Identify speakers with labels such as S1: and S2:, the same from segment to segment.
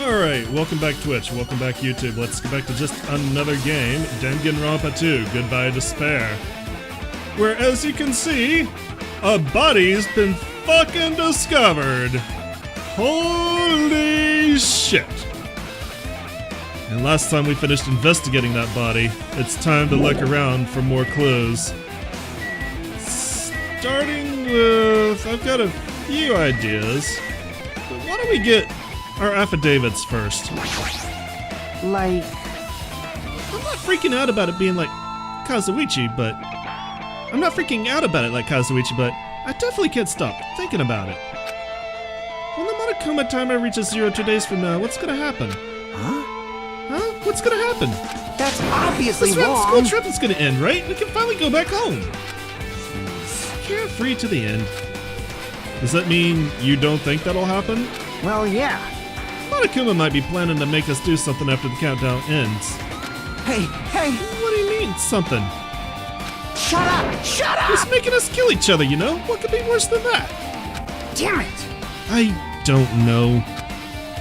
S1: Alright, welcome back Twitch, welcome back YouTube. Let's get back to just another game, Danganronpa 2, Goodbye Despair. Where, as you can see, a body's been fucking discovered. Holy shit. And last time we finished investigating that body, it's time to look around for more clues. Starting with, I've got a few ideas. But why don't we get our affidavits first?
S2: Like...
S1: I'm not freaking out about it being like Kazuichi, but... I'm not freaking out about it like Kazuichi, but I definitely can't stop thinking about it. When the Monokuma timer reaches 0 2 days from now, what's gonna happen?
S2: Huh?
S1: Huh? What's gonna happen?
S2: That's obviously
S1: This
S2: wrong!
S1: school trip is gonna end, right? We can finally go back home. Carefree to the end. Does that mean you don't think that'll happen?
S2: Well, yeah.
S1: Monokuma might be planning to make us do something after the countdown ends.
S2: Hey!
S1: What do you mean, something?
S2: Shut up! Shut up!
S1: He's making us kill each other, you know? What could be worse than that?
S2: Damn it!
S1: I don't know.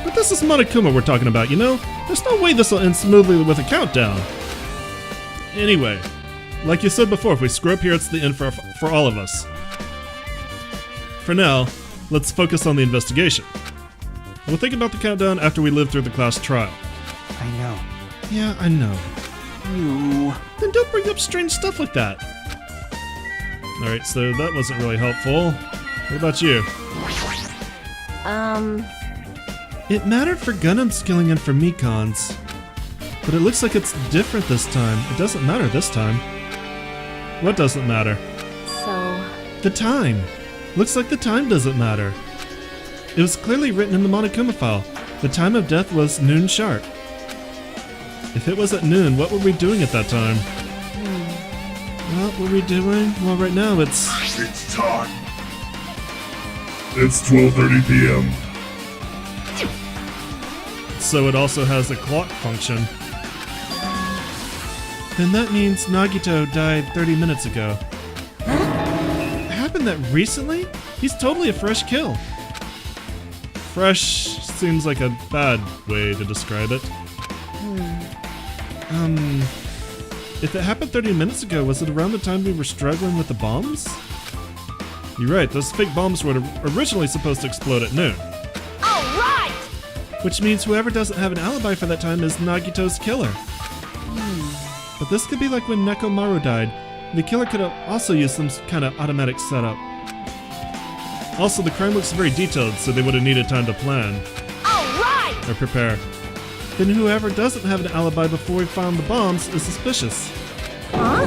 S1: But this is Monokuma we're talking about, you know? There's no way this will end smoothly with a countdown. Anyway, like you said before, if we screw up here, it's the end for all of us. For now, let's focus on the investigation. We'll think about the countdown after we live through the class trial.
S2: I know.
S1: Yeah, I know.
S2: You...
S1: Then don't bring up strange stuff like that. Alright, so that wasn't really helpful. What about you? It mattered for Gundam's killing and for Mikon's. But it looks like it's different this time. It doesn't matter this time. What doesn't matter?
S3: So...
S1: The time. Looks like the time doesn't matter. It was clearly written in the Monokuma file. The time of death was noon sharp. If it was at noon, what were we doing at that time? What were we doing? Well, right now it's
S4: time. It's 12:30 p.m.
S1: So it also has a clock function. Then that means Nagito died 30 minutes ago. It happened that recently? He's totally a fresh kill. Fresh seems like a bad way to describe it. If it happened 30 minutes ago, was it around the time we were struggling with the bombs? You're right, those fake bombs were originally supposed to explode at noon.
S3: Alright!
S1: Which means whoever doesn't have an alibi for that time is Nagito's killer. But this could be like when Nekomaru died. The killer could have also used some kind of automatic setup. Also, the crime looks very detailed, so they would have needed time to plan.
S3: Alright!
S1: Or prepare. Then whoever doesn't have an alibi before we found the bombs is suspicious.
S3: Huh?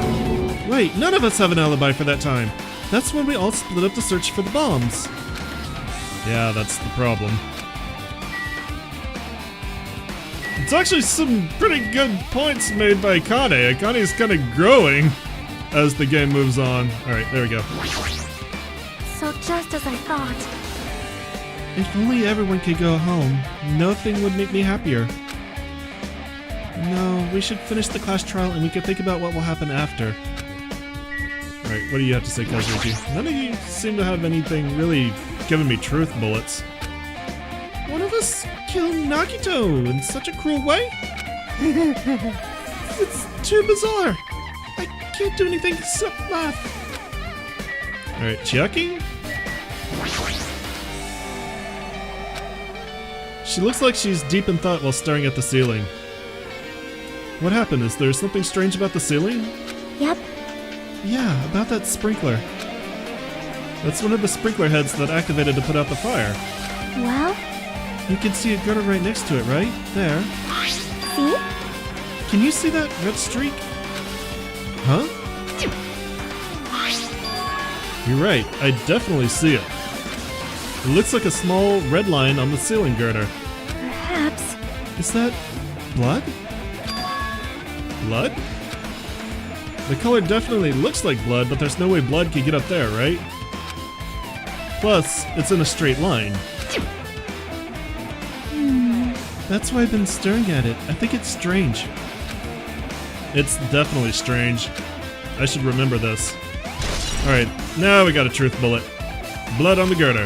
S1: Wait, none of us have an alibi for that time. That's when we all split up to search for the bombs. Yeah, that's the problem. It's actually some pretty good points made by Akane. Akane's kind of growing as the game moves on. Alright, there we go.
S3: So just as I thought.
S1: If only everyone could go home, nothing would make me happier. No, we should finish the class trial and we can think about what will happen after. Alright, what do you have to say, Kazuichi? None of you seem to have anything really giving me truth bullets. One of us killed Nagito in such a cruel way? It's too bizarre. I can't do anything except laugh. Alright, Chiaki? She looks like she's deep in thought while staring at the ceiling. What happened? Is there something strange about the ceiling?
S3: Yep.
S1: Yeah, about that sprinkler. That's one of the sprinkler heads that activated to put out the fire.
S3: Well?
S1: You can see a gutter right next to it, right? There.
S3: See?
S1: Can you see that red streak? Huh? You're right, I definitely see it. It looks like a small red line on the ceiling girder.
S3: Perhaps.
S1: Is that blood? Blood? The color definitely looks like blood, but there's no way blood could get up there, right? Plus, it's in a straight line. That's why I've been staring at it. I think it's strange. It's definitely strange. I should remember this. Alright, now we got a truth bullet. Blood on the girder.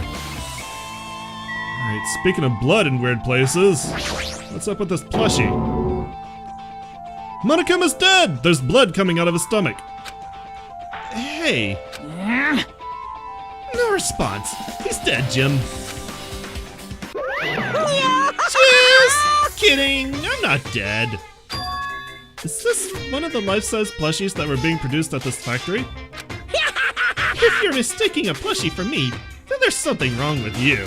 S1: Alright, speaking of blood in weird places, what's up with this plushie? Monokuma's dead! There's blood coming out of his stomach. Hey. No response. He's dead, Jim. Just kidding. I'm not dead. Is this one of the life-size plushies that were being produced at this factory? If you're mistaking a plushie for me, then there's something wrong with you.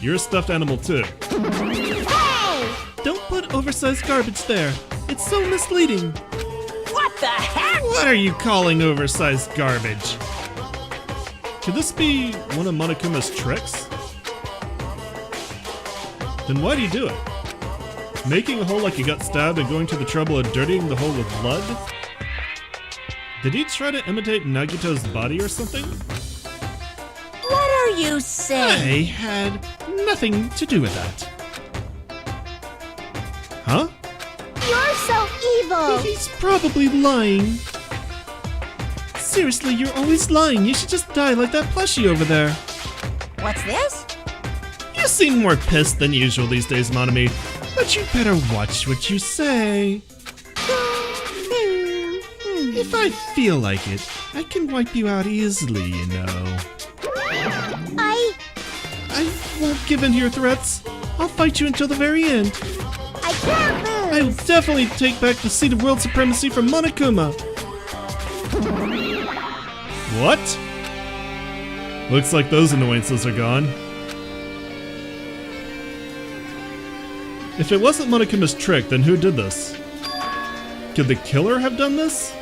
S1: You're a stuffed animal too.
S2: Hey!
S1: Don't put oversized garbage there. It's so misleading.
S2: What the heck?
S1: What are you calling oversized garbage? Could this be one of Monokuma's tricks? Then why do you do it? Making a hole like you got stabbed and going to the trouble of dirtying the hole with blood? Did he try to imitate Nagito's body or something?
S2: What are you saying?
S1: I had nothing to do with that. Huh?
S3: You're so evil!
S1: He's probably lying. Seriously, you're always lying. You should just die like that plushie over there.
S2: What's this?
S1: You seem more pissed than usual these days, Monami. But you better watch what you say. If I feel like it, I can wipe you out easily, you know.
S3: I
S1: won't give in to your threats. I'll fight you until the very end.
S3: can't lose!
S1: I will definitely take back the seat of world supremacy from Monokuma. What? Looks like those annoyances are gone. If it wasn't Monokuma's trick, then who did this? Could the killer have done this?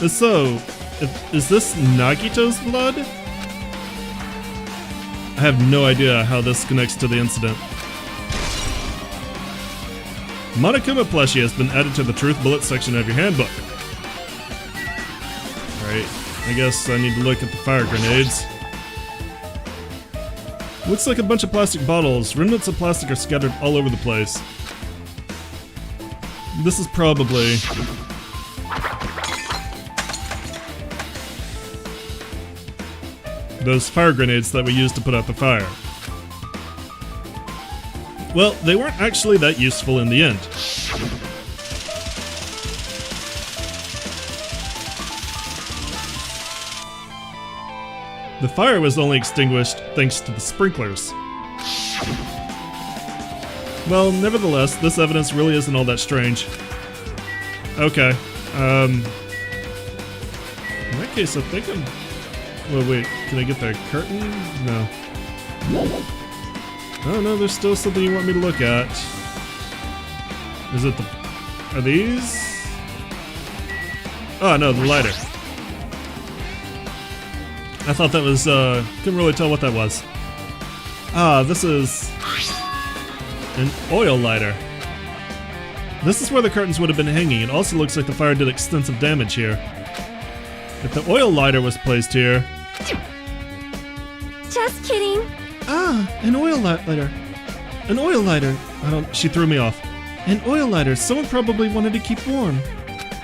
S1: If so, is this Nagito's blood? I have no idea how this connects to the incident. Monokuma plushie has been added to the Truth Bullet section of your handbook. Alright, I guess I need to look at the fire grenades. Looks like a bunch of plastic bottles. Remnants of plastic are scattered all over the place. This is probably... those fire grenades that we used to put out the fire. Well, they weren't actually that useful in the end. The fire was only extinguished thanks to the sprinklers. Well, nevertheless, this evidence really isn't all that strange. Okay, in that case, I think I'm... well, wait, can I get that curtain? No. Oh no, there's still something you want me to look at. Is it the... are these? Oh no, the lighter. I thought that was, couldn't really tell what that was. Ah, this is... an oil lighter. This is where the curtains would have been hanging. It also looks like the fire did extensive damage here. If the oil lighter was placed here...
S3: Just kidding.
S1: Ah, an oil lighter. An oil lighter. I don't... she threw me off. An oil lighter. Someone probably wanted to keep warm.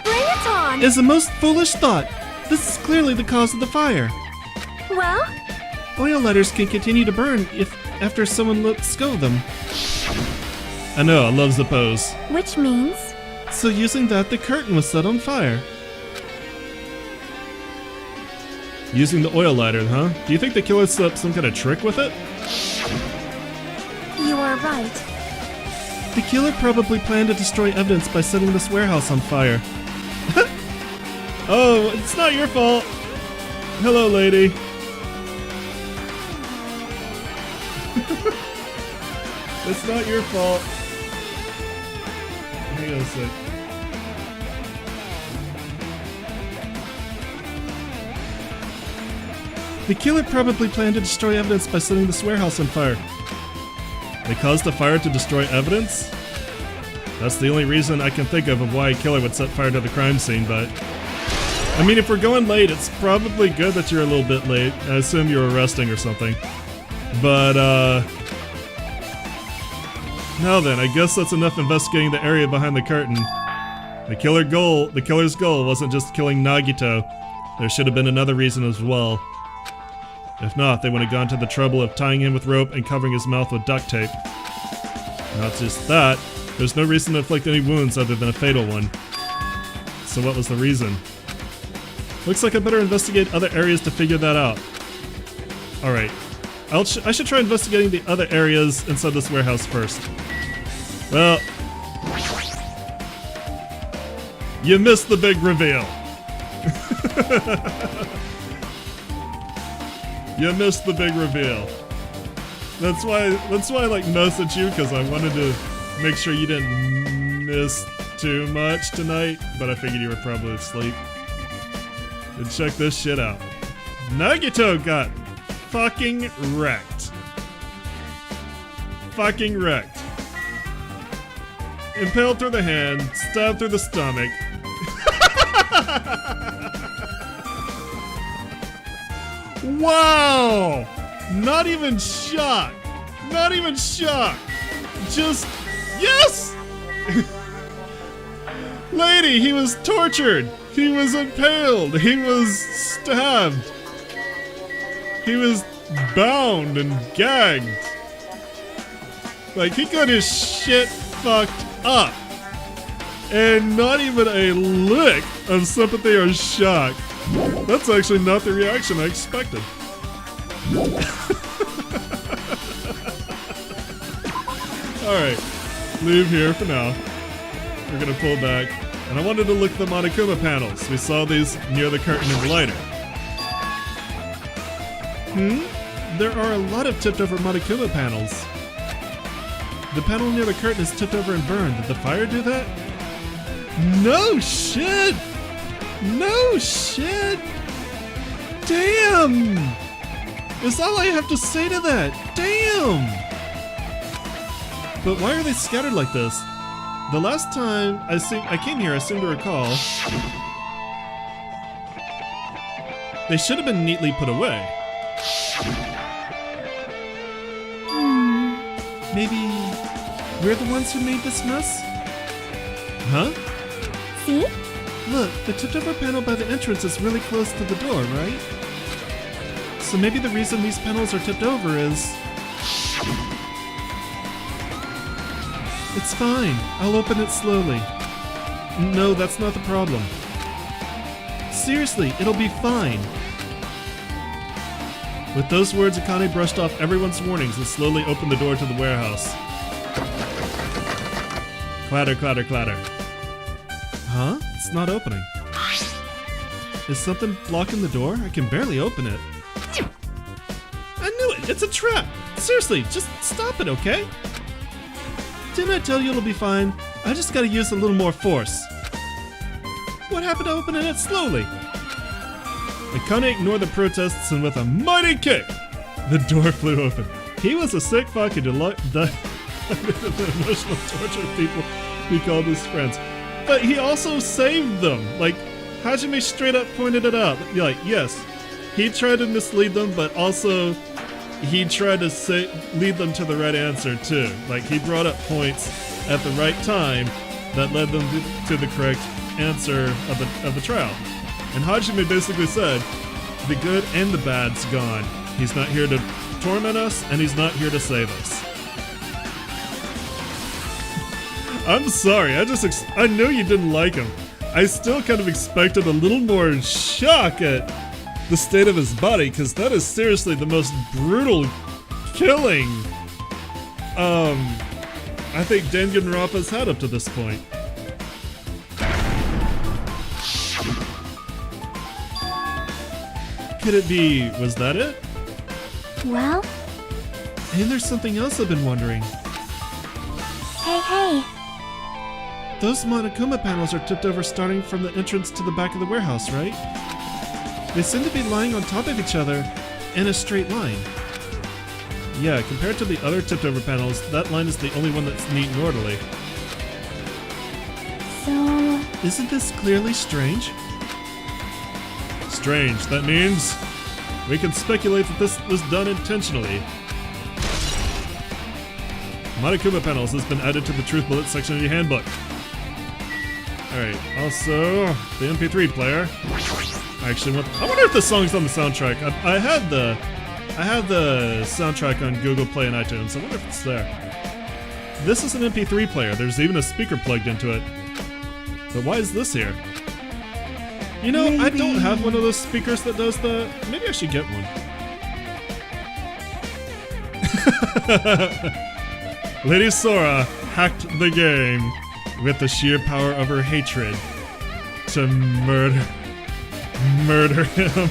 S3: Bring it on!
S1: Is the most foolish thought. This is clearly the cause of the fire.
S3: Well?
S1: Oil lighters can continue to burn if after someone lets go of them. I know, I love the pose.
S3: Which means?
S1: So using that, the curtain was set on fire. Using the oil lighter, huh? Do you think the killer set up some kind of trick with it?
S3: You are right.
S1: The killer probably planned to destroy evidence by setting this warehouse on fire. Oh, it's not your fault. Hello, lady. It's not your fault. Hang on a sec. The killer probably planned to destroy evidence by setting this warehouse on fire. They caused the fire to destroy evidence? That's the only reason I can think of why a killer would set fire to the crime scene, but... I mean, if we're going late, it's probably good that you're a little bit late. I assume you were resting or something. But, now then, I guess that's enough investigating the area behind the curtain. The killer's goal wasn't just killing Nagito. There should have been another reason as well. If not, they would have gone to the trouble of tying him with rope and covering his mouth with duct tape. Not just that, there's no reason to inflict any wounds other than a fatal one. So what was the reason? Looks like I better investigate other areas to figure that out. Alright, I should try investigating the other areas inside this warehouse first. Well, you missed the big reveal. You missed the big reveal. That's why I like messaged you, because I wanted to make sure you didn't miss too much tonight, but I figured you were probably asleep. And check this shit out. Nagito got fucking wrecked. Fucking wrecked. Impaled through the hand, stabbed through the stomach. Wow! Not even shocked. Not even shocked. Just, yes! Lady, he was tortured. He was impaled. He was stabbed. He was bound and gagged. Like, he got his shit fucked up. And not even a lick of sympathy or shock. That's actually not the reaction I expected. Alright, leave here for now. We're gonna pull back. And I wanted to look at the Monokuma panels. We saw these near the curtain in the lighter. There are a lot of tipped over Monokuma panels. The panel near the curtain is tipped over and burned. Did the fire do that? No shit! No shit! Damn! Is all I have to say to that. Damn! But why are they scattered like this? The last time I came here, I seem to recall, they should have been neatly put away. Maybe we're the ones who made this mess? Huh?
S3: See?
S1: Look, the tipped over panel by the entrance is really close to the door, right? So maybe the reason these panels are tipped over is... It's fine. I'll open it slowly. No, that's not the problem. Seriously, it'll be fine. With those words, Akane brushed off everyone's warnings and slowly opened the door to the warehouse. Clatter, clatter, clatter. Huh? It's not opening. Is something blocking the door? I can barely open it. I knew it! It's a trap! Seriously, just stop it, okay? Didn't I tell you it'll be fine? I just gotta use a little more force. What happened to opening it slowly? Akane ignored the protests and with a mighty kick, the door flew open. He was a sick fuck who the emotional torture people he called his friends. But he also saved them. Like, Hajime straight up pointed it out. Like, yes, he tried to mislead them, but also he tried to lead them to the right answer too. Like, he brought up points at the right time that led them to the correct answer of the trial. And Hajime basically said, the good and the bad's gone. He's not here to torment us, and he's not here to save us. I'm sorry, I know you didn't like him. I still kind of expected a little more shock at the state of his body, because that is seriously the most brutal killing I think Danganronpa's had up to this point. Could it be, was that it?
S3: Well?
S1: And there's something else I've been wondering.
S3: Hey.
S1: Those Monokuma panels are tipped over starting from the entrance to the back of the warehouse, right? They seem to be lying on top of each other in a straight line. Yeah, compared to the other tipped over panels, that line is the only one that's neat and orderly.
S3: So...
S1: Isn't this clearly strange? Strange. That means we can speculate that this was done intentionally. Monokuma panels has been added to the Truth Bullet section of your handbook. Alright, also the MP3 player. I wonder if the song's on the soundtrack. I had the I have the soundtrack on Google Play and iTunes. I wonder if it's there. This is an MP3 player. There's even a speaker plugged into it. But why is this here? You know, I don't have one of those speakers that does that. Maybe I should get one. Lady Sora hacked the game with the sheer power of her hatred to murder him.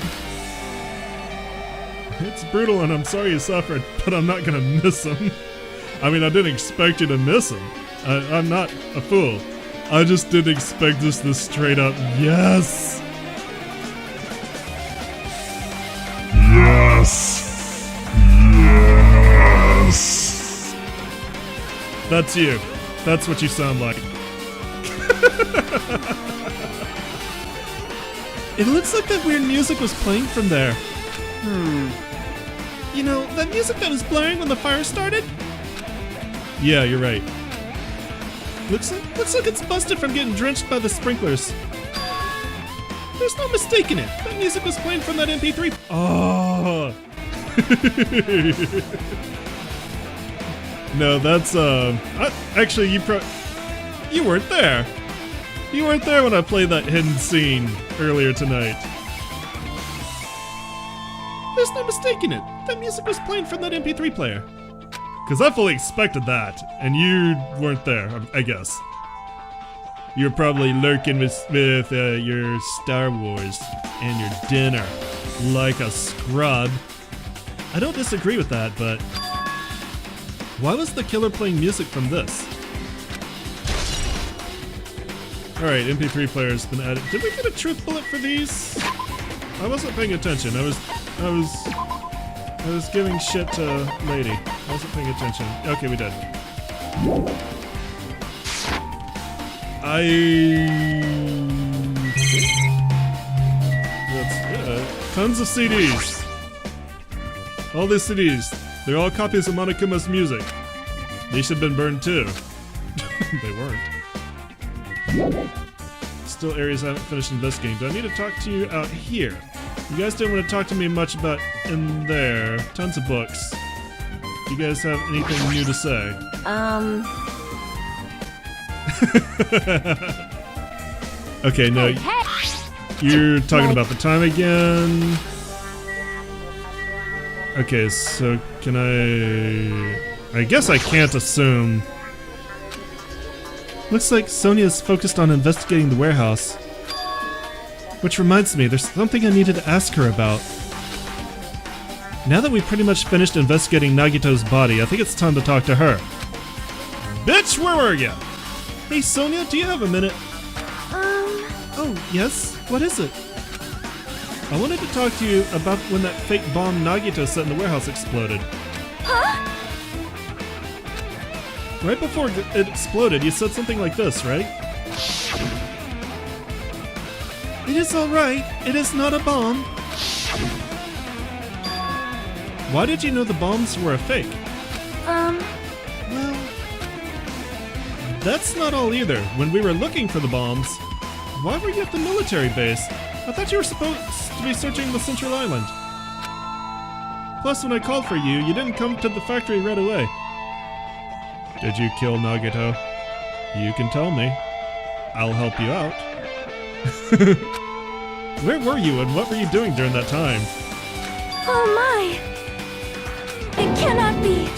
S1: It's brutal and I'm sorry you suffered, but I'm not gonna miss him. I mean, I didn't expect you to miss him. I'm not a fool. I just didn't expect this straight up yes.
S4: Yes. Yes.
S1: That's you. That's what you sound like. It looks like that weird music was playing from there. You know, that music that was blaring when the fire started? Yeah, you're right. Looks like it's busted from getting drenched by the sprinklers. There's no mistaking it. That music was playing from that MP3. Oh. No, that's actually you weren't there. You weren't there when I played that hidden scene earlier tonight. There's no mistaking it. That music was playing from that MP3 player. Because I fully expected that, and you weren't there, I guess. You're probably lurking with your Star Wars and your dinner, like a scrub. I don't disagree with that, but why was the killer playing music from this? Alright, MP3 player's been added. Did we get a truth bullet for these? I wasn't paying attention. I was giving shit to Lady. I wasn't paying attention. Okay, we did. That's good. Tons of CDs. All these CDs. They're all copies of Monokuma's music. They should have been burned too. They weren't. Still areas I haven't finished in this game. Do I need to talk to you out here? You guys didn't want to talk to me much about in there. Tons of books. Do you guys have anything new to say? Okay, no. You're talking about the time again. Okay, so can I guess I can't assume. Looks like Sonia's focused on investigating the warehouse. Which reminds me, there's something I needed to ask her about. Now that we've pretty much finished investigating Nagito's body, I think it's time to talk to her. Bitch, where were ya? Hey Sonia, do you have a minute? Oh, yes? What is it? I wanted to talk to you about when that fake bomb Nagito set in the warehouse exploded.
S3: Huh?
S1: Right before it exploded, you said something like this, right? It is alright. It is not a bomb. Why did you know the bombs were a fake? Well, that's not all either. When we were looking for the bombs, why were you at the military base? I thought you were supposed to be searching the Central Island. Plus, when I called for you, you didn't come to the factory right away. Did you kill Nagito? You can tell me. I'll help you out. Where were you and what were you doing during that time?
S3: Oh my! It cannot be!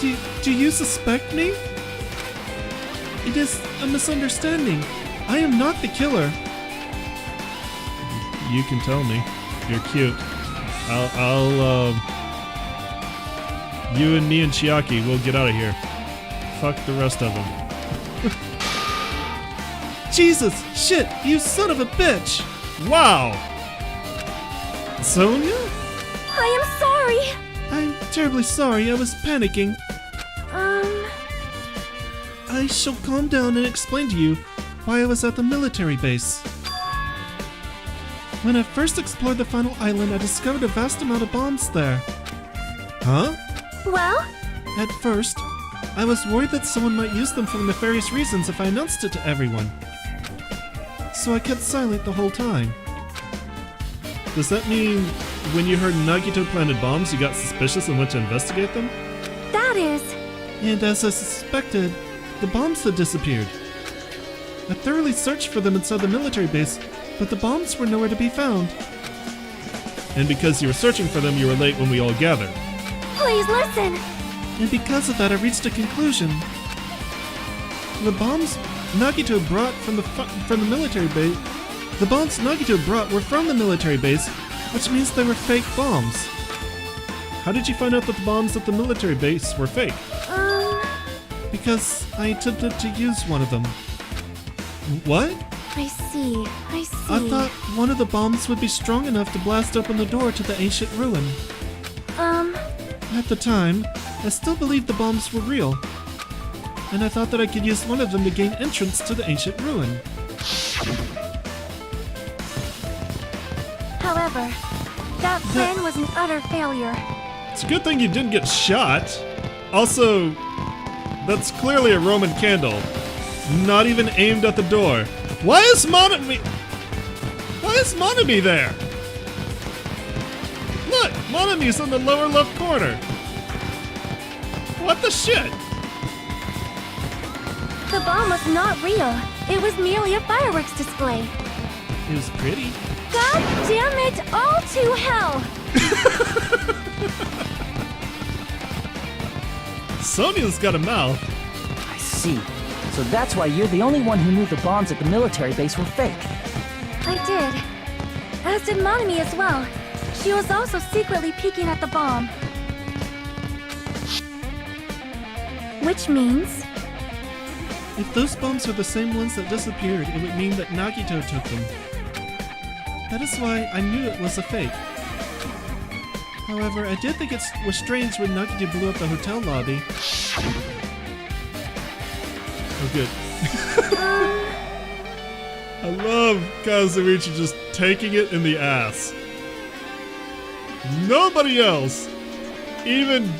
S1: Do you suspect me? It is a misunderstanding. I am not the killer. You can tell me. You're cute. You and me and Chiaki, we'll get out of here. Fuck the rest of them. Jesus! Shit! You son of a bitch! Wow! Sonia?
S3: I am sorry!
S1: I'm terribly sorry, I was panicking. I shall calm down and explain to you why I was at the military base. When I first explored the final island, I discovered a vast amount of bombs there. Huh?
S3: Well?
S1: At first, I was worried that someone might use them for nefarious reasons if I announced it to everyone. So I kept silent the whole time. Does that mean when you heard Nagito planted bombs, you got suspicious and went to investigate them?
S3: That is...
S1: And as I suspected, the bombs had disappeared. I thoroughly searched for them inside the military base, but the bombs were nowhere to be found. And because you were searching for them, you were late when we all gathered.
S3: Please listen!
S1: And because of that, I reached a conclusion. The bombs Nagito brought from the military base. The bombs Nagito brought were from the military base, which means they were fake bombs. How did you find out that the bombs at the military base were fake? Because I attempted to use one of them. What?
S3: I see.
S1: I thought one of the bombs would be strong enough to blast open the door to the ancient ruin. At the time, I still believed the bombs were real. And I thought that I could use one of them to gain entrance to the ancient ruin.
S3: However, that plan was an utter failure.
S1: It's a good thing you didn't get shot. Also, that's clearly a Roman candle. Not even aimed at the door. Why is Monami there? Look, Monami's in the lower left corner. What the shit?
S3: The bomb was not real. It was merely a fireworks display.
S1: It was pretty.
S3: God damn it all to hell!
S1: Sonia's got a mouth.
S5: I see. So that's why you're the only one who knew the bombs at the military base were fake.
S3: I did. As did Monami as well. She was also secretly peeking at the bomb. Which means...
S1: If those bombs are the same ones that disappeared, it would mean that Nagito took them. That is why I knew it was a fake. However, I did think it was strange when Nagito blew up the hotel lobby. Oh, good. I love Kazuichi just taking it in the ass. Nobody else, even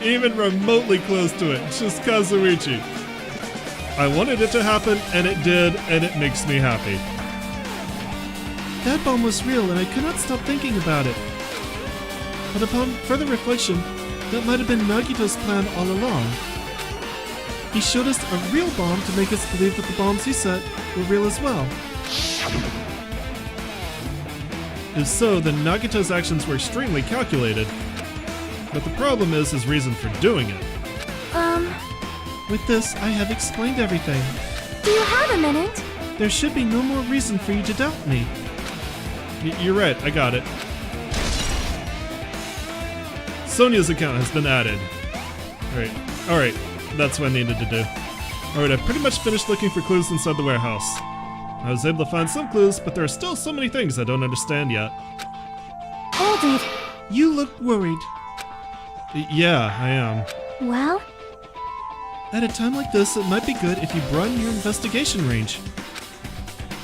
S1: remotely close to it, just Kazuichi. I wanted it to happen, and it did, and it makes me happy. That bomb was real, and I could not stop thinking about it. But upon further reflection, that might have been Nagito's plan all along. He showed us a real bomb to make us believe that the bombs he set were real as well. If so, then Nagito's actions were extremely calculated. But the problem is his reason for doing it. With this, I have explained everything.
S3: Do you have a minute?
S1: There should be no more reason for you to doubt me. You're right, I got it. Sonia's account has been added. Alright, that's what I needed to do. Alright, I pretty much finished looking for clues inside the warehouse. I was able to find some clues, but there are still so many things I don't understand yet.
S3: Hold it.
S1: You look worried. Yeah, I am.
S3: Well?
S1: At a time like this, it might be good if you broaden your investigation range.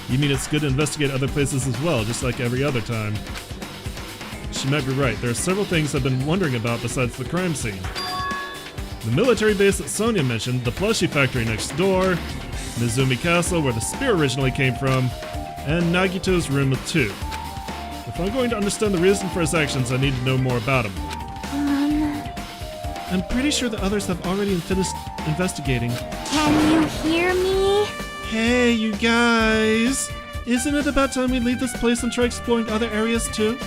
S1: You mean it's good to investigate other places as well, just like every other time? She might be right. There are several things I've been wondering about besides the crime scene. The military base that Sonia mentioned, the plushie factory next door, Mizumi Castle where the spear originally came from, and Nagito's room with 2. If I'm going to understand the reason for his actions, I need to know more about him. I'm pretty sure the others have already finished investigating.
S3: Can you hear me?
S1: Hey, you guys! Isn't it about time we leave this place and try exploring other areas too?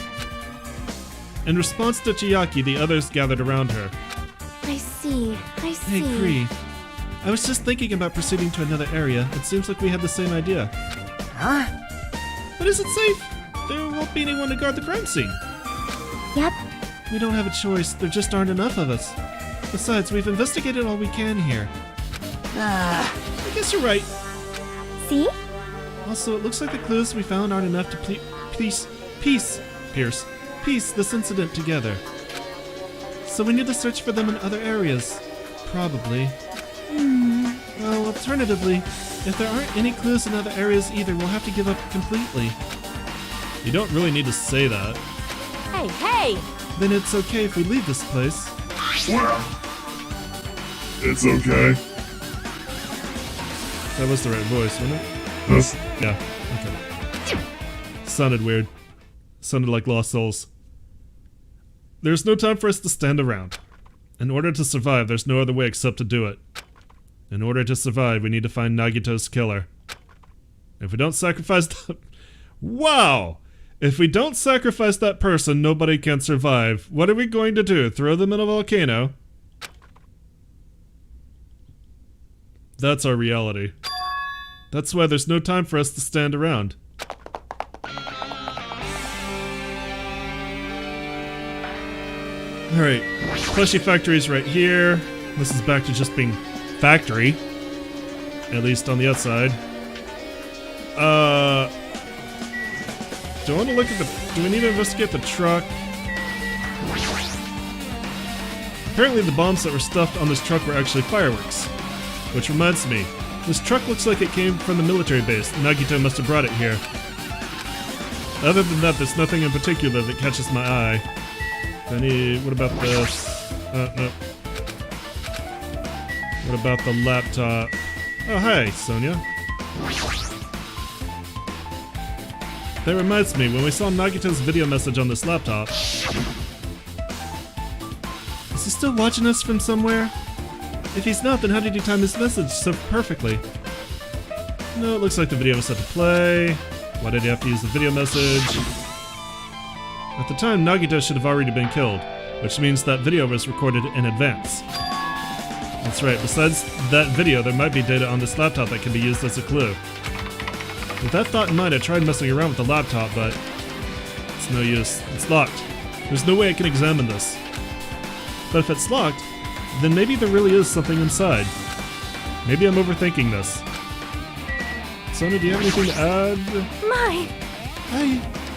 S1: In response to Chiaki, the others gathered around her.
S3: I see.
S1: Hey, Kree. I was just thinking about proceeding to another area. It seems like we had the same idea.
S5: Huh?
S1: But is it safe? There won't be anyone to guard the crime scene.
S3: Yep.
S1: We don't have a choice. There just aren't enough of us. Besides, we've investigated all we can here. I guess you're right.
S3: See?
S1: Also, it looks like the clues we found aren't enough to piece this incident together. So we need to search for them in other areas. Probably. Well, alternatively, if there aren't any clues in other areas either, we'll have to give up completely. You don't really need to say that.
S2: Hey!
S1: Then it's okay if we leave this place.
S4: Well, it's okay.
S1: That was the right voice, wasn't it?
S4: That's
S1: Yeah, okay. Sounded weird. Sounded like Lost Souls. There's no time for us to stand around. In order to survive, there's no other way except to do it. In order to survive, we need to find Nagito's killer. If we don't sacrifice the... Wow! If we don't sacrifice that person, nobody can survive. What are we going to do? Throw them in a volcano? That's our reality. That's why there's no time for us to stand around. Alright, plushie factory's right here. This is back to just being factory. At least on the outside. Do I want to look at the... Do we need to investigate the truck? Apparently the bombs that were stuffed on this truck were actually fireworks. Which reminds me, this truck looks like it came from the military base. Nagito must have brought it here. Other than that, there's nothing in particular that catches my eye. What about this? No. What about the laptop? Oh, hi, Sonia. That reminds me, when we saw Nagito's video message on this laptop... Is he still watching us from somewhere? If he's not, then how did he time his message so perfectly? No, it looks like the video was set to play. Why did he have to use the video message? At the time, Nagito should have already been killed, which means that video was recorded in advance. That's right, besides that video, there might be data on this laptop that can be used as a clue. With that thought in mind, I tried messing around with the laptop, but it's no use. It's locked. There's no way I can examine this. But if it's locked, then maybe there really is something inside. Maybe I'm overthinking this. Sonia, do you have anything to add?
S3: My!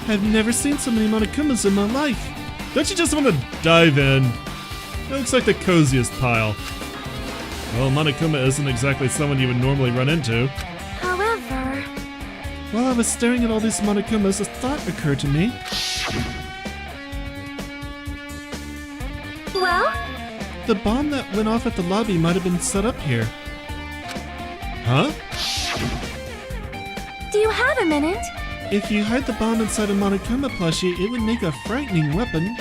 S1: I've never seen so many Monokumas in my life. Don't you just want to dive in? That looks like the coziest pile. Well, Monokuma isn't exactly someone you would normally run into.
S3: However...
S1: While I was staring at all these Monokumas, a thought occurred to me.
S3: Well?
S1: The bomb that went off at the lobby might have been set up here. Huh?
S3: Do you have a minute?
S1: If you hide the bomb inside a Monokuma plushie, it would make a frightening weapon.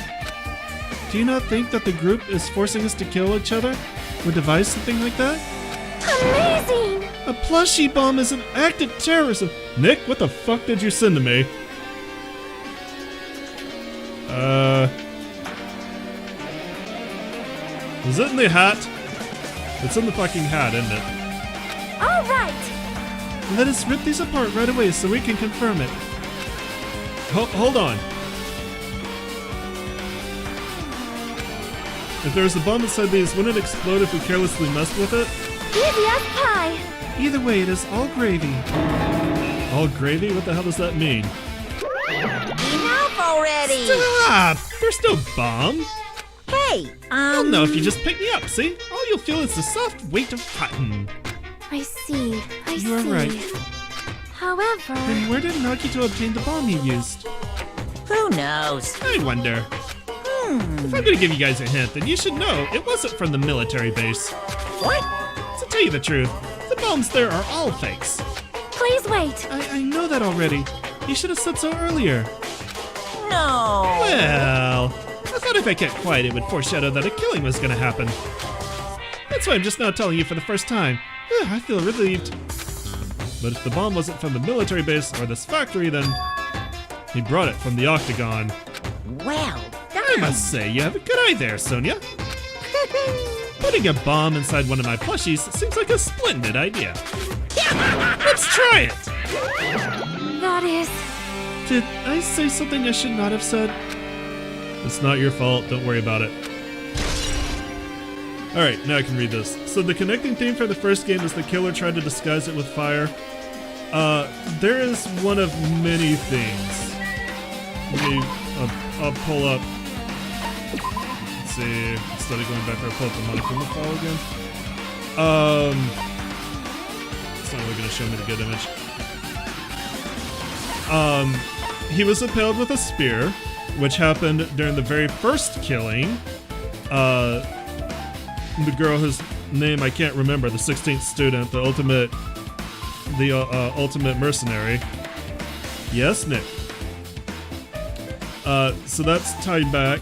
S1: Do you not think that the group is forcing us to kill each other? Or devise something like that?
S3: Amazing!
S1: A plushie bomb is an act of terrorism! Nick, what the fuck did you send to me? Is it in the hat? It's in the fucking hat, isn't it?
S3: Alright!
S1: Let us rip these apart right away so we can confirm it. Hold on. If there was a bomb inside these, wouldn't it explode if we carelessly messed with it?
S3: Easy as pie!
S1: Either way, it is all gravy. All gravy? What the hell does that mean?
S2: Enough already!
S1: Stop! There's no bomb!
S2: Hey,
S1: I'll know if you just pick me up, see? All you'll feel is the soft weight of cotton.
S3: I see.
S1: You are right.
S3: However...
S1: Then where did Nagito obtain the bomb he used?
S2: who knows?
S1: I wonder. If I'm gonna give you guys a hint, then you should know it wasn't from the military base.
S2: What?
S1: To tell you the truth, the bombs there are all fakes.
S3: Please wait!
S1: I know that already. You should have said so earlier.
S2: No.
S1: Well, I thought if I kept quiet, it would foreshadow that a killing was gonna happen. That's why I'm just now telling you for the first time. I feel relieved. But if the bomb wasn't from the military base or this factory, then he brought it from the Octagon.
S2: Well
S1: I
S2: done.
S1: must say, you have a good eye there, Sonia. Putting a bomb inside one of my plushies seems like a splendid idea. Let's try it!
S3: That is...
S1: Did I say something I should not have said? It's not your fault, don't worry about it. Alright, now I can read this. So the connecting theme for the first game is the killer tried to disguise it with fire. There is one of many things. I'll pull up. Let's see, instead of going back there, I'll pull up the Monokuma file again. It's not really gonna show me the good image. He was impaled with a spear, which happened during the very first killing. The girl whose name I can't remember, the 16th student, the ultimate mercenary. Yes, Nick. So that's tied back.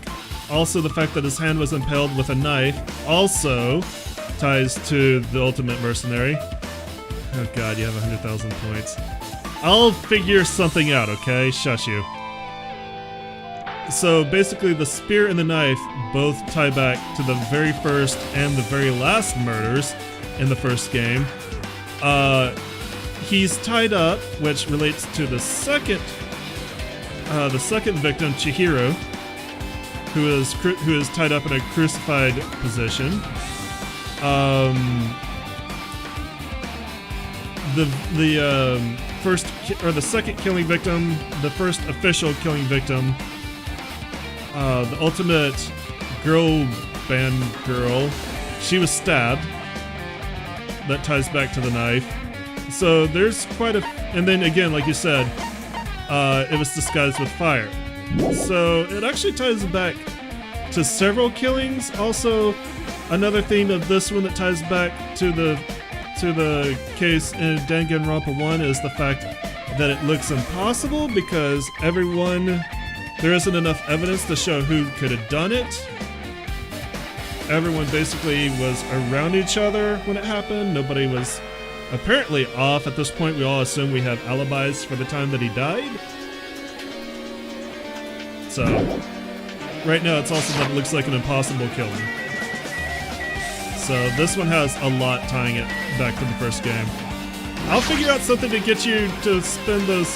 S1: Also, the fact that his hand was impaled with a knife also ties to the ultimate mercenary. Oh god, you have 100,000 points. I'll figure something out, okay? Shush you. So basically the spear and the knife both tie back to the very first and the very last murders in the first game. He's tied up, which relates to the second victim, Chihiro, who is tied up in a crucified position. The second killing victim, the first official killing victim, the ultimate girl band girl, she was stabbed. That ties back to the knife. So there's quite a, and then again, like you said, it was disguised with fire. So it actually ties back to several killings. Also, another theme of this one that ties back to the case in Danganronpa 1 is the fact that it looks impossible because there isn't enough evidence to show who could have done it. Everyone basically was around each other when it happened. Nobody was apparently off. At this point, we all assume we have alibis for the time that he died. So, right now it's also that it looks like an impossible killing. So this one has a lot tying it back to the first game. I'll figure out something to get you to spend those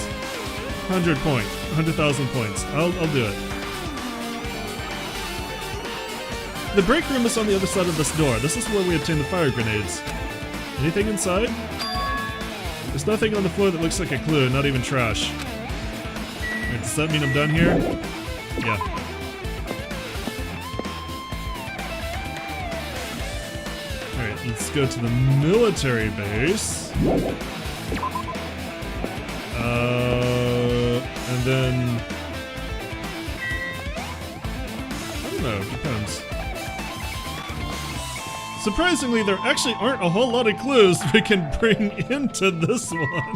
S1: 100,000 points. I'll do it. The break room is on the other side of this door. This is where we obtain the fire grenades. Anything inside? There's nothing on the floor that looks like a clue, not even trash. Alright, does that mean I'm done here? Yeah. Alright, let's go to the military base. And then... I don't know, depends. Surprisingly, there actually aren't a whole lot of clues we can bring into this one.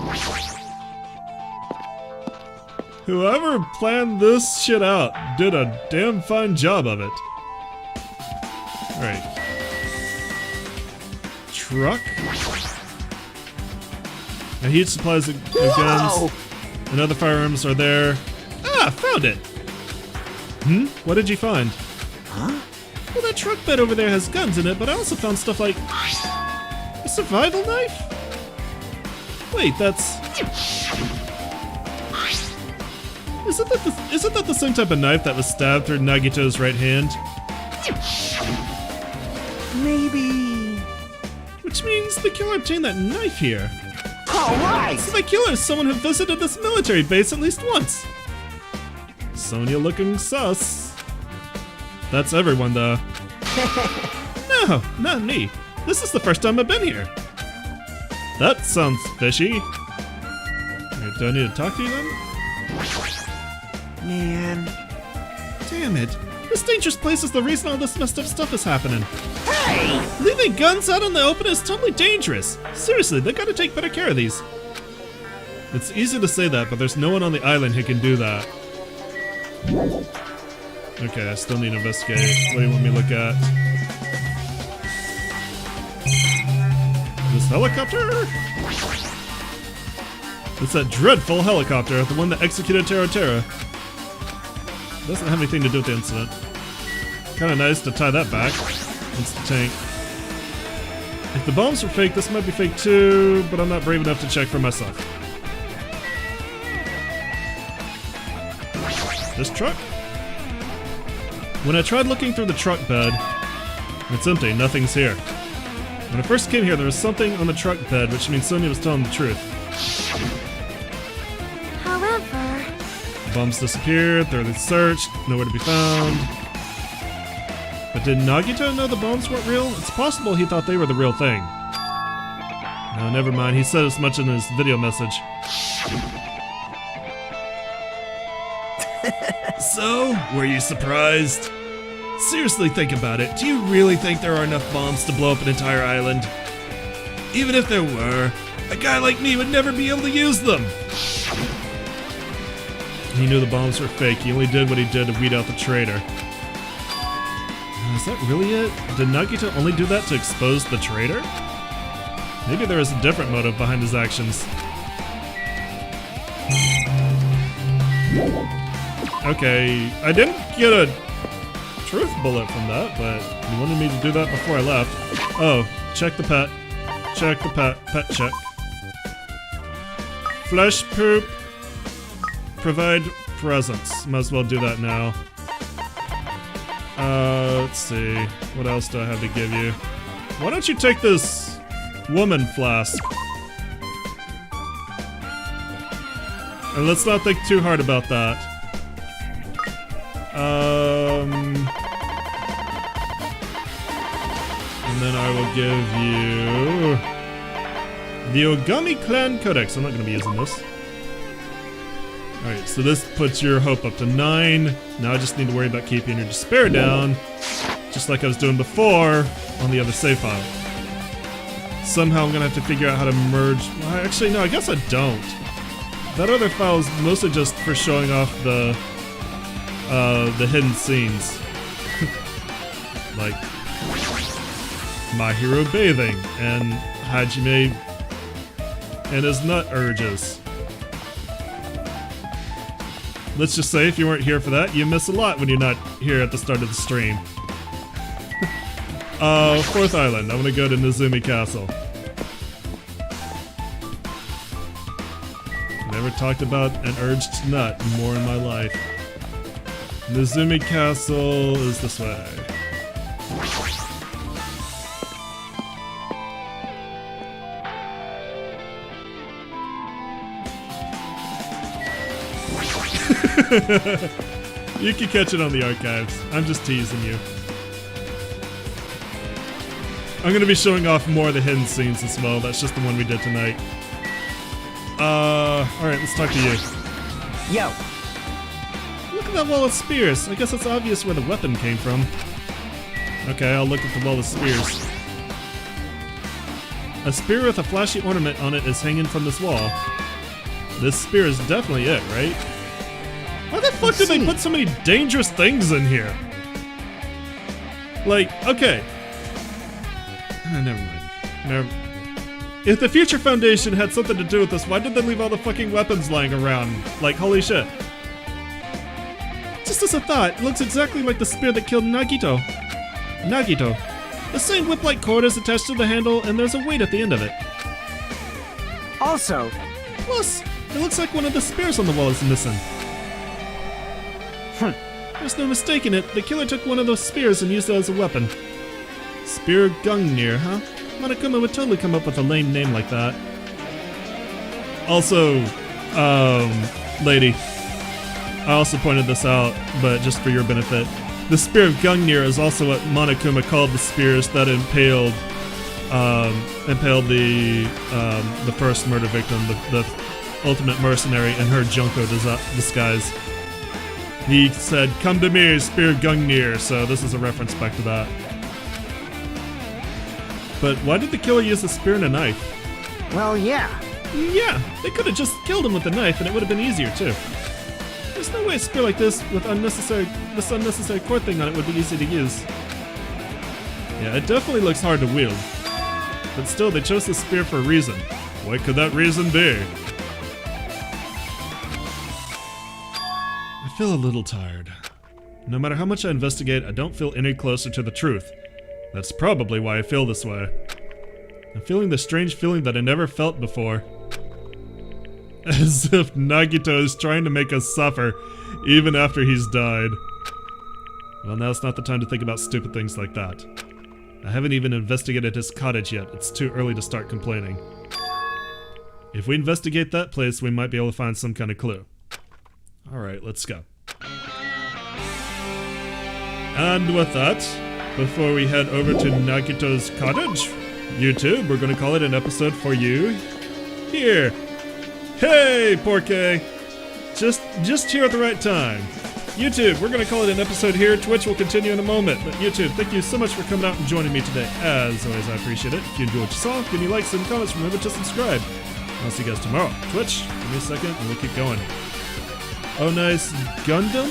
S1: Whoever planned this shit out did a damn fine job of it. Alright. Truck? A huge supplies of guns and other firearms are there. Ah, found it! What did you find?
S2: Huh?
S1: Well, that truck bed over there has guns in it, but I also found stuff like a survival knife? Wait, that's... Isn't that the same type of knife that was stabbed through Nagito's right hand?
S2: Maybe.
S1: Which means the killer obtained that knife here.
S2: Alright!
S1: So the killer is someone who visited this military base at least once. Sonya looking sus. That's everyone, though. No, not me. This is the first time I've been here. That sounds fishy. Wait, do I need to talk to you then?
S2: Man.
S1: Damn it. This dangerous place is the reason all this messed up stuff is happening.
S2: Hey!
S1: Leaving guns out in the open is totally dangerous. Seriously, they gotta take better care of these. It's easy to say that, but there's no one on the island who can do that. Okay, I still need to investigate. What do you want me to look at? This helicopter? It's that dreadful helicopter, the one that executed Terra. Doesn't have anything to do with the incident. Kinda nice to tie that back. It's the tank. If the bombs were fake, this might be fake too, but I'm not brave enough to check for myself. This truck? When I tried looking through the truck bed, it's empty, nothing's here. When I first came here, there was something on the truck bed, which means Sonya was telling the truth.
S3: However...
S1: Bombs disappeared, thoroughly searched, nowhere to be found. But did Nagito know the bombs weren't real? It's possible he thought they were the real thing. No, never mind, he said as much in his video message. So, were you surprised? Seriously, think about it. Do you really think there are enough bombs to blow up an entire island? Even if there were, a guy like me would never be able to use them. He knew the bombs were fake. He only did what he did to weed out the traitor. Is that really it? Did Nagito only do that to expose the traitor? Maybe there is a different motive behind his actions. Okay, I didn't get a truth bullet from that, but you wanted me to do that before I left. Oh, check the pet. Check the pet. Pet check. Flesh poop. Provide presents. Might as well do that now. Let's see. What else do I have to give you? Why don't you take this woman flask? And let's not think too hard about that. And then I will give you the Ogami Clan Codex. I'm not going to be using this. Alright, so this puts your hope up to 9. Now I just need to worry about keeping your despair down, just like I was doing before on the other save file. Somehow I'm going to have to figure out how to merge... Well, actually, no, I guess I don't. That other file is mostly just for showing off the hidden scenes. Like My Hero bathing and Hajime and his nut urges. Let's just say if you weren't here for that, you miss a lot when you're not here at the start of the stream. 4th island. I'm gonna go to Nezumi Castle. Never talked about an urge to nut more in my life. Nezumi Castle is this way. You can catch it on the archives. I'm just teasing you. I'm gonna be showing off more of the hidden scenes as well. That's just the one we did tonight. Alright, let's talk to you.
S5: Yo!
S1: Look at that wall of spears. I guess it's obvious where the weapon came from. Okay, I'll look at the wall of spears. A spear with a flashy ornament on it is hanging from this wall. This spear is definitely it, right? Why the fuck did they put so many dangerous things in here? Like, okay. Never mind. If the Future Foundation had something to do with this, why did they leave all the fucking weapons lying around? Like, holy shit. Just as a thought, it looks exactly like the spear that killed Nagito. Nagito. The same whip-like cord is attached to the handle, and there's a weight at the end of it.
S5: Also...
S1: Plus, it looks like one of the spears on the wall is missing. There's no mistaking it, the killer took one of those spears and used it as a weapon. Spear Gungnir, huh? Monokuma would totally come up with a lame name like that. Also, lady, I also pointed this out, but just for your benefit. The Spear of Gungnir is also what Monokuma called the spears that impaled the first murder victim, the ultimate mercenary in her Junko disguise. He said, "Come to me, Spear Gungnir," so this is a reference back to that. But why did the killer use a spear and a knife?
S2: Well, yeah.
S1: Yeah, they could have just killed him with a knife and it would have been easier too. There's no way a spear like this with this unnecessary cord thing on it would be easy to use. Yeah, it definitely looks hard to wield. But still, they chose the spear for a reason. What could that reason be? I feel a little tired. No matter how much I investigate, I don't feel any closer to the truth. That's probably why I feel this way. I'm feeling the strange feeling that I never felt before. As if Nagito is trying to make us suffer, even after he's died. Well, now's not the time to think about stupid things like that. I haven't even investigated his cottage yet. It's too early to start complaining. If we investigate that place, we might be able to find some kind of clue. Alright, let's go. And with that, before we head over to Nagito's cottage, YouTube, we're going to call it an episode for you here. Hey, Porke! Just here at the right time. YouTube, we're going to call it an episode here. Twitch will continue in a moment. But YouTube, thank you so much for coming out and joining me today. As always, I appreciate it. If you enjoyed what you saw, give me likes and comments. Remember to subscribe. I'll see you guys tomorrow. Twitch, give me a second and we'll keep going. Oh, nice. Gundam?